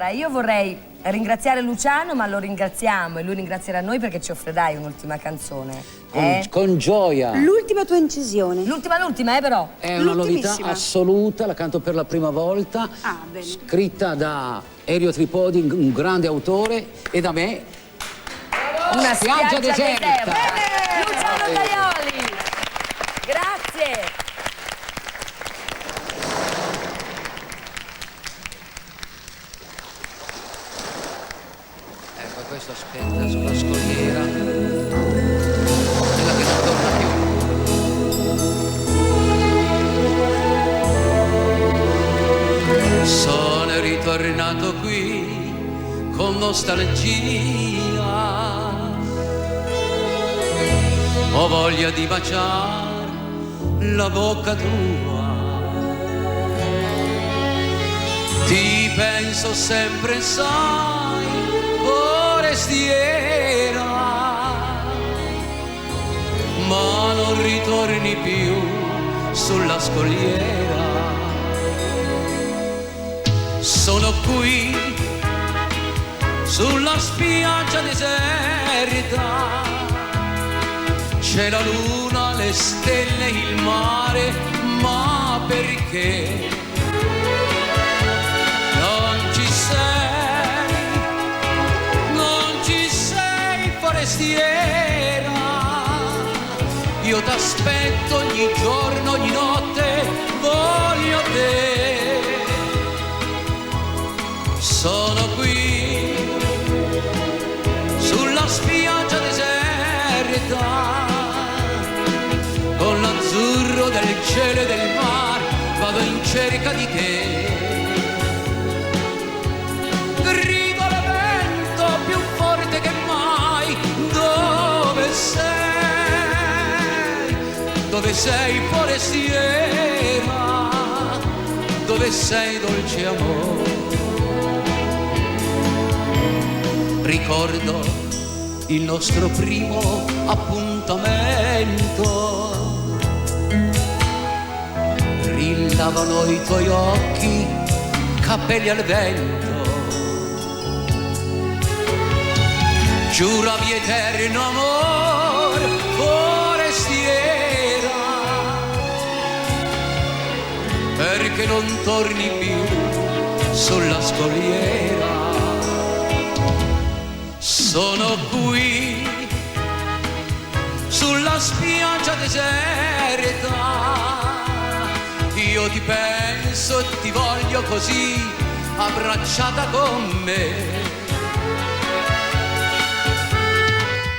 Allora, io vorrei ringraziare Luciano, ma lo ringraziamo e lui ringrazierà noi perché ci offrirai un'ultima canzone. Con gioia. L'ultima tua incisione. L'ultima, però. È una novità assoluta, la canto per la prima volta. Ah, bene. Scritta da Elio Tripodi, un grande autore, e da me. Una spiaggia deserta. Luciano Tajoli. Grazie. Ecco, questo aspetta sulla scogliera. Quella che non torna più. Sono ritornato qui con nostalgia. Ho voglia di baciare la bocca tua. Ti penso sempre, sai, forestiera, ma non ritorni più sulla scogliera. Sono qui sulla spiaggia deserta, c'è la luna, le stelle, il mare, ma perché non ci sei, forestiera? Io t'aspetto ogni giorno, ogni notte, voglio te. Sono qui sulla spiaggia deserta, con l'azzurro del cielo e del mare, vado in cerca di te. Grido al vento più forte che mai, dove sei? Dove sei, forestiera? Dove sei, dolce amore? Ricordo il nostro primo appuntamento, brillavano i tuoi occhi, capelli al vento, giuravi eterno amor, forestiera, perché non torni più sulla scogliera. Sono qui sulla spiaggia deserta, io ti penso e ti voglio così, abbracciata con me.